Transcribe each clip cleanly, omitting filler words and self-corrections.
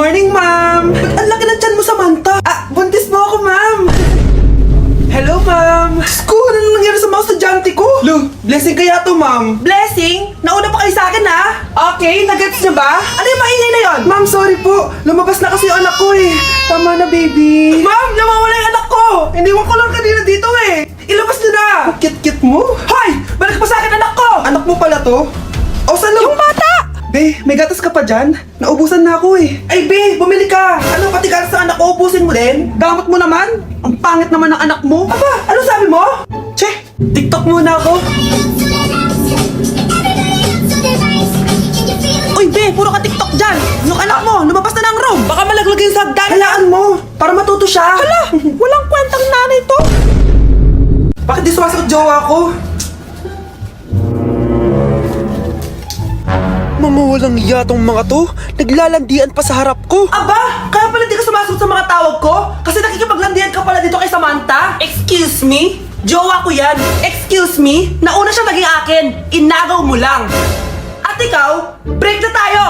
morning, ma'am! Ba't ang laki ng tiyan mo, Samantha? Buntis mo ako, ma'am! Hello, ma'am! Diyos ko, ano nangyari sa mga estudyante ko? Lo, blessing kaya to, ma'am. Blessing? Nauna pa kayo sa akin, ha? Okay, nagets niyo ba? Ano yung maingay na yon? Ma'am, sorry po. Lumabas na kasi yung anak ko, eh. Tama na, baby. Ma'am, nawawala yung anak ko! Iniwan ko lang kanina dito, eh. Ilabas niyo na! Kit-kit mo? Hoy! Balik pa sa akin, anak ko! Anak mo pala to? O, saan yung bata? Be, may gatas ka pa dyan? Naubusan na ako eh. Ay, Be, bumili ka. Ano, pati gatas ng anak ko, ubusin mo din? Damot mo naman. Ang pangit naman ng anak mo. Aba, ano sabi mo? Che, TikTok muna ako. Uy, Be, puro ka TikTok dyan. Yung anak mo, lumabas na ng room. Baka malaglag yung sagdan. Halaan mo, para matuto siya. Hala, walang kwentang nanay to. Bakit di sumasagot jowa ko? Mga walang iya tong mga to. Naglalandian pa sa harap ko. Aba, kaya pala di ka sumasagot sa mga tawag ko? Kasi nakikipaglandian ka pala dito kay Samantha? Excuse me? Jowa ko yan. Excuse me? Nauna siya naging akin. Inagaw mo lang. At ikaw, break na tayo.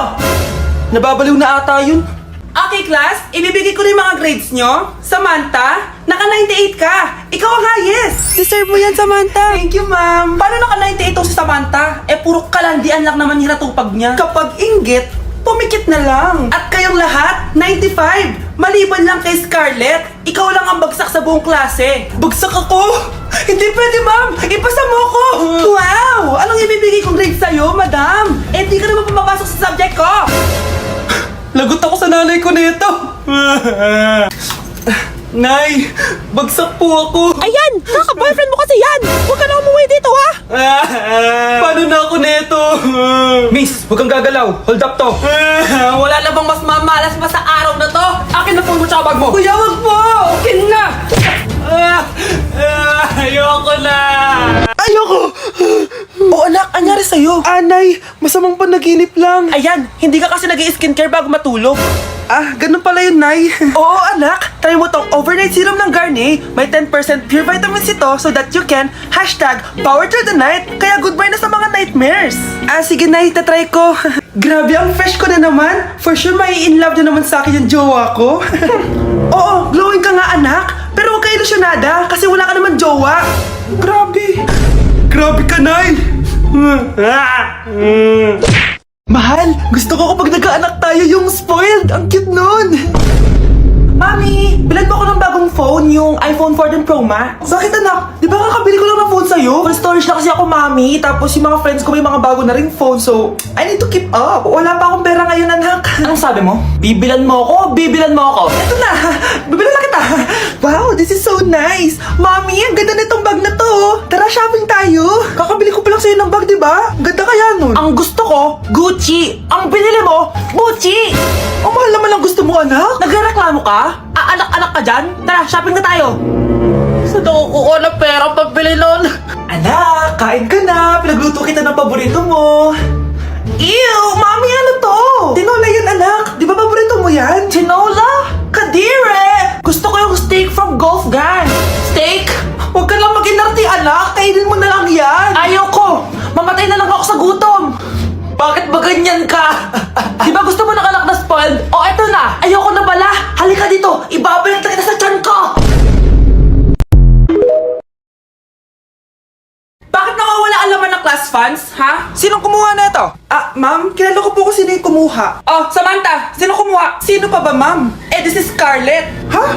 Nababaliw na ata yun. Okay, class. Ibibigay ko na yung mga grades nyo. Samantha, naka-98 ka. Ikaw ang highest. Deserve mo yan, Samantha. Thank you, ma'am. Paano naka-98 si Samantha? Puro kalandian lang naman hinatupag niya. Kapag inggit, pumikit na lang. At kayong lahat, 95. Maliban lang kay Scarlett. Ikaw lang ang bagsak sa buong klase. Bagsak ako? Hindi pwede, ma'am. Ipasa mo ako. Wow! Anong ibibigay kong grade sa'yo, madam? Di ka naman pumapasok sa subject ko. Lagot ako sa nanay ko nito. Nay, bagsak po ako. Ayan! Kaka-boyfriend mo kasi yan! Huwag ka na umuwi dito, ha? Paano na ako nito? Miss, huwag kang gagalaw. Hold up to. Wala na bang mas mamalas pa sa araw na to? Akin na phone mo tsaka bag mo. Kuya, wag po. Akin na. Ayoko na. Ayoko. O anak, anyari sa'yo? Anay, masamang panaginip lang. Ayan, hindi ka kasi nag-i-skincare bago matulog. Ganun pala yun, Nay. Oo, anak. Try mo tong overnight serum ng Garnier. May 10% pure vitamin C to so that you can #power through the night. Kaya goodbye na sa mga nightmares. Sige, Nay. Tatry ko. Grabe, ang fresh ko na naman. For sure, mai-in love na naman sa akin yung jowa ko. Oo, glowing ka nga, anak. Pero huwag ka ilusyonada kasi wala ka naman jowa. Grabe. Grabe ka, Nay. Mahal, gusto ko kapag nagkaanak tayo yung spoiled. Ang cute nun. Mami, bilan mo ako ng bagong phone, yung iPhone 14 Pro Max. Bakit anak? Di ba kakabili ko lang ng phone sa'yo? Full storage na kasi ako, Mami. Tapos yung mga friends ko may mga bago na ring phone, so I need to keep up. Wala pa akong pera ngayon, anak. Anong sabi mo? Bibilan mo ako? Bibilan mo ako? Eto na, bibilan na kita. Wow, this is so nice. Mami, ang ganda nitong bag na to. Tara, shopping tayo. Kakabili ko pa lang sa'yo ng bag, di ba? Ganda kaya nun. Ang gusto ko, Gucci. Ang binili mo, Gucci. Ang mahal naman ang gusto mo, anak. Nagreklamo ka? Anak-anak ka dyan? Tara, shopping na tayo. Saan ako kukuha ng pera pabili nun? Anak, kain ka na. Pinagluto kita ng paborito mo. Ew, Mami, ano to? Tinola yan, anak. Di ba paborito mo yan? Tinola? Kadire! Gusto ko yung steak from Golf Gang. Steak? Huwag ka lang mag-inarti, anak. Kainin mo na lang yan. Ayoko. Mamatay na lang ako sa gutom. Bakit ba ganyan ka? Di ba gusto mo ng anak na spoiled? O eto na, ayoko na pala. Halika dito, ibabalik na kita sa tiyan ko. Bakit nawawala ang laman ng class funds, ha? Sinong kumuha na ito? Ma'am, kilala ko po kung sino yung kumuha. Oh, Samantha, sino kumuha? Sino pa ba, ma'am? This is Scarlett. Ha?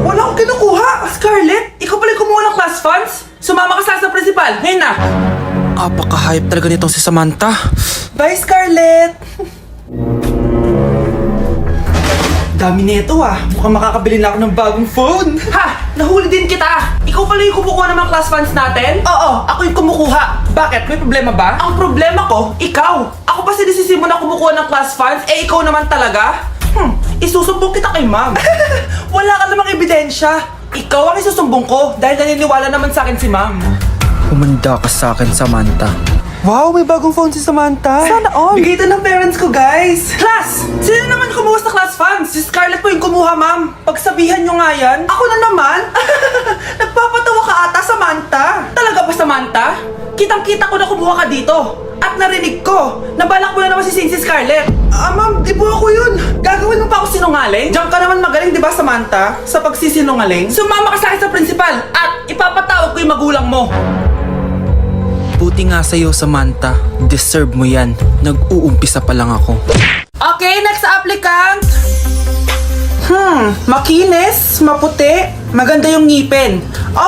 Wala akong kinukuha. Scarlett, ikaw pala yung kumuha ng class funds? Sumama ka sa principal, ngayon na. Apaka-hype talaga nitong si Samantha. Bye, Scarlett! Dami nito Mukhang makakabili na ako ng bagong phone. Ha! Nahuli din kita! Ikaw pala yung kumukuha ng mga class funds natin? Oo, ako yung kumukuha. Bakit? May problema ba? Ang problema ko, ikaw! Ako pa sinisisi mo na kumukuha ng class funds, ikaw naman talaga? Isusumbong kita kay ma'am. Wala ka namang ebidensya. Ikaw ang isusumbong ko dahil naniniwala naman sa akin si ma'am. Humanda ka sa akin, Samantha. Wow, may bagong phone si Samantha. Sana all. Bigay ito ng parents ko, guys. Class! Sino naman kumuha sa class funds? Si Scarlett po yung kumuha, ma'am. Pagsabihan nyo nga yan. Ako na naman? Nagpapatawa ka ata, Samantha. Talaga ba, Samantha? Kitang-kita ko na kumuha ka dito. At narinig ko, nabalak mo na naman si Scarlett. Ma'am, di po ako yun. Gagawin mo pa ako pagsisinungaling? Diyan ka naman magaling, di ba, Samantha? Sa pagsisinungaling? Sumama ka sa akin sa principal at ipapatawag ko yung magulang mo. Buti nga sa'yo, Samantha. Deserve mo yan. Nag-uumpisa pa lang ako. Okay, next applicant. Makinis, maputi, maganda yung ngipin.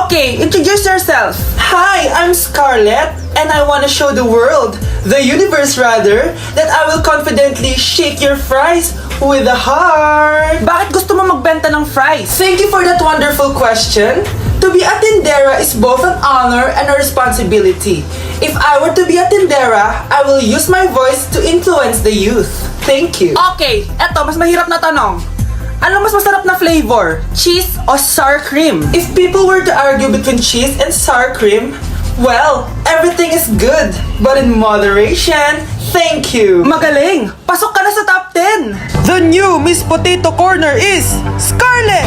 Okay, introduce yourself. Hi, I'm Scarlett, and I want to show the world, the universe rather, that I will confidently shake your fries with a heart. Bakit gusto mo magbenta ng fries? Thank you for that wonderful question. To be a tindera is both an honor and a responsibility. If I were to be a tindera, I will use my voice to influence the youth. Thank you. Okay, eto, mas mahirap na tanong. Ano mas masarap na flavor? Cheese o sour cream? If people were to argue between cheese and sour cream, well, everything is good, but in moderation. Thank you. Magaling! Pasok ka na sa top 10! The new Miss Potato Corner is Scarlett!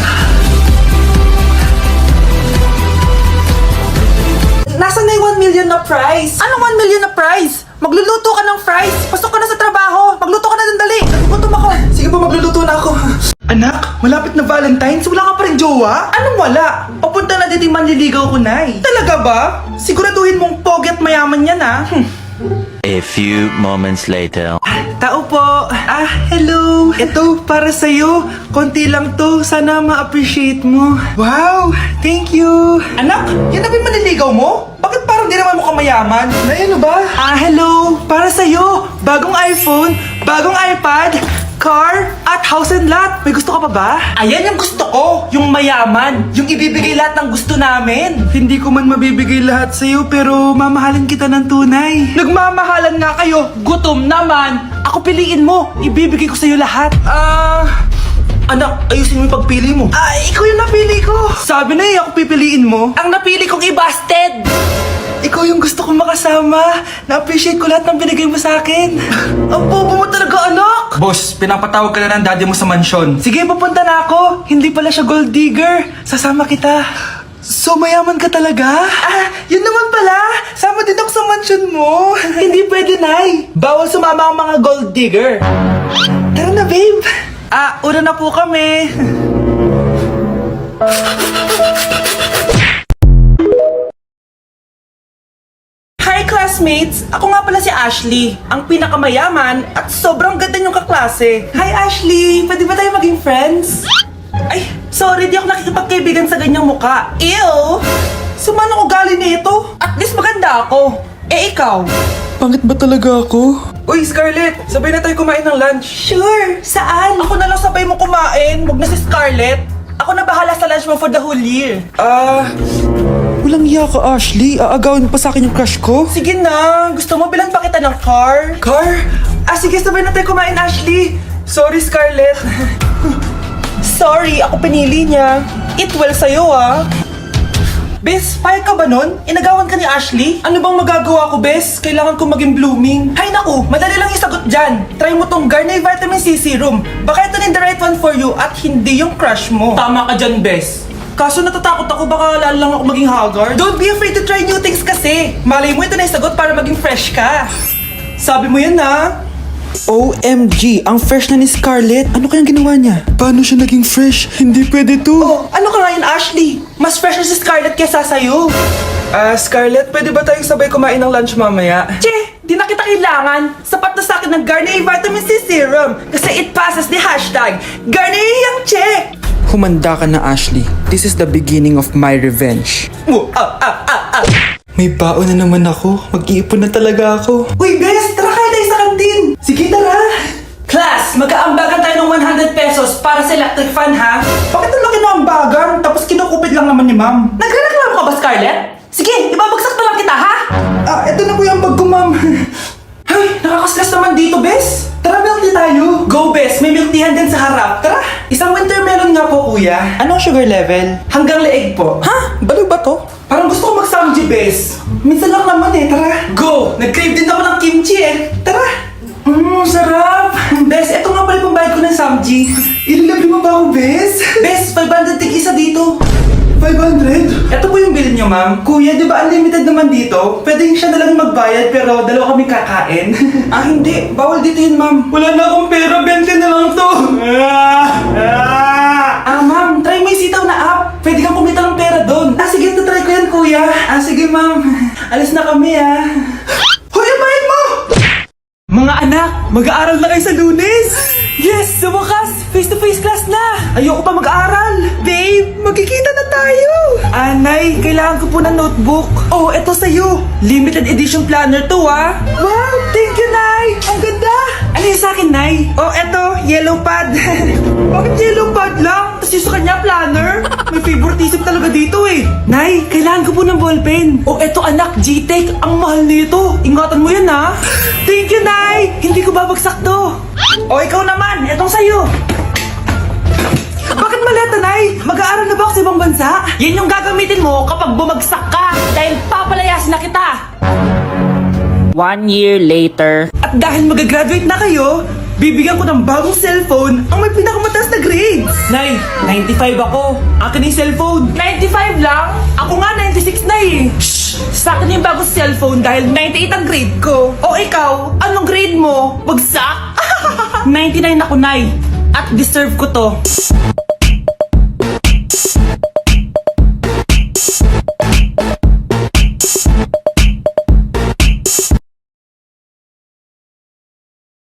Nasaan na yung 1 million na prize? Anong 1 million na prize? Magluluto ka ng fries. Pasok ka na sa trabaho. Magluto ka na ng dali. Nagugutom ako. Sige po, magluluto na ako. Anak, malapit na Valentine's. Wala ka pa rin jowa? Anong wala? Papunta na dito yung manliligaw ko, Nay. Talaga ba? Siguraduhin mong pogi at mayaman yan, ha? A few moments later. Tao po. Hello. Ito, para sa'yo. Konti lang to. Sana ma-appreciate mo. Wow, thank you. Anak, yan na ba yung manliligaw mo? Bakit parang di naman mukhang mayaman? Ano ba? Hello. Para sa'yo. Bagong iPhone, bagong iPad, car, at house and lot. May gusto ka pa ba? Ayan yung gusto ko. Yung mayaman. Yung ibibigay lahat ng gusto namin. Hindi ko man mabibigay lahat sa'yo, pero mamahalin kita ng tunay. Nagmamahalan nga kayo. Gutom naman. Ako piliin mo. Ibibigay ko sa'yo lahat. Anak, ayusin mo yung pagpili mo. Ikaw yung napili ko. Sabi na ako pipiliin mo. Ang napili kong i-busted. Ikaw yung gusto kong makasama. Na-appreciate ko lahat ng binigay mo sa akin. Ang bobo mo talaga, anak. Boss, pinapatawag ka na ng daddy mo sa mansyon. Sige, papunta na ako. Hindi pala siya gold digger. Sasama kita. So, mayaman ka talaga? Yun naman pala. Sama din ako sa mansyon mo. Hindi pwede, Nay. Bawal sumama ang mga gold digger. Tara na, babe. Una na po kami. Hi, classmates! Ako nga pala si Ashley, ang pinakamayaman at sobrang ganda niyong kaklase. Hi, Ashley! Pwede ba tayo maging friends? Ay, sorry, di ako nakikipagkaibigan sa ganyang muka. Ew! Sumano ugali nito? At least maganda ako. Ikaw? Pangit ba talaga ako? Uy, Scarlett! Sabay na tayo kumain ng lunch. Sure! Saan? Ako na lang sabay mo kumain. Huwag na si Scarlett. Ako na bahala sa lunch mo for the whole year. Walang iya ka, Ashley. Aagawin pa sa akin yung crush ko. Sige na. Gusto mo bilan pa kita ng car? Car? Sige, sabay na tayo kumain, Ashley. Sorry, Scarlett. Sorry, ako pinili niya. Eat well sa'yo, Bes, payag ka ba nun? Inagawan ka ni Ashley? Ano bang magagawa ko, Bes? Kailangan ko maging blooming. Hay naku, madali lang isagot dyan. Try mo tong Garnier Vitamin C Serum. Baka ito na the right one for you at hindi yung crush mo. Tama ka dyan, Bes. Kaso natatakot ako, baka lalo lang ako maging haggard. Don't be afraid to try new things kasi. Malay mo ito na isagot para maging fresh ka. Sabi mo yan, OMG, ang fresh na ni Scarlett. Ano kayang ginawa niya? Paano siya naging fresh? Hindi pwede to. Ano ka ngayon, Ashley? Mas fresh na si Scarlett kesa sa'yo. Scarlett, pwede ba tayong sabay kumain ng lunch mamaya? Che, di na kita kailangan. Sapat na sa akin ng Garnier Vitamin C Serum. Kasi it passes the hashtag Garnier yang che. Humanda ka na, Ashley. This is the beginning of my revenge. May baon na naman ako. Mag-iipon na talaga ako. Uy, Bes, tara kayo tayo sa kantin. Sige, tara. Class, mag-aambagan tayo ng 100 pesos para sa electric fan, ha? Bakit ang laki ng ambagan? Tapos kinukupit lang naman ni ma'am. Nagre-reklamo ka ba, Scarlett? Sige, ibabagsak na lang kita, ha? Eto na po yung bag ko, ma'am. Ay, nakakaslas naman dito, Bes. Tara, milk tea tayo. Go, Bes. May milk teahan din sa harap. Tara. Isang winter melon nga po, kuya. Anong sugar level? Hanggang leeg po. Ha? Baliw ba to? Parang gusto ko mag-samji, Bes. Minsan lang naman tara. Go! Nag-crave din ako ng kimchi Tara! Sarap! Bes, eto nga pala yung pambayad ko ng samji. Ililibre mo ba ako, Bes? Bes, 500 tig-isa dito. 500? Ito po yung bill nyo, ma'am. Kuya, di ba unlimited naman dito? Pwede siya na lang magbayad pero dalawa kami kakain. Hindi. Bawal dito yun, ma'am. Wala na akong pera. 20 na lang to. kami Hoy, abahin mo! Mga anak, mag-aaral na kayo sa Lunes! Yes! Sa wakas! Face-to-face class na! Ayoko pa mag-aaral! Babe, magkikita na tayo! Anay, kailangan ko po ng notebook. Oh, eto sa'yo. Limited edition planner to Wow! Thank you, Nay! Ang ganda! Ano yung sa'kin, Nay? Oh, eto, yellow pad. Bakit yellow pad lang? Tapos yung sa kanya, planner? May favoritism talaga dito Nay, kailangan ko po ng ballpen. Oh, eto anak, G-Tech. Ang mahal nito. Ingatan mo yan Thank you, Nay! Hindi ko babagsak to. O, ikaw naman. Etong sa'yo. Bakit maleta, Nay? Mag-aaral na ba ako sa ibang bansa? Yan yung gagamitin mo kapag bumagsak ka. Dahil papalayasin na kita. 1 year later. At dahil mag-graduate na kayo, bibigyan ko ng bagong cellphone ang may pinakamataas na grades. Nay, 95 ako. Akin yung cellphone. 95 lang? Ako nga 96 na Shh! Sa akin yung bagong cellphone dahil 98 ang grade ko. O ikaw, anong grade mo? Bagsak? 99 ako, Nay. At deserve ko to.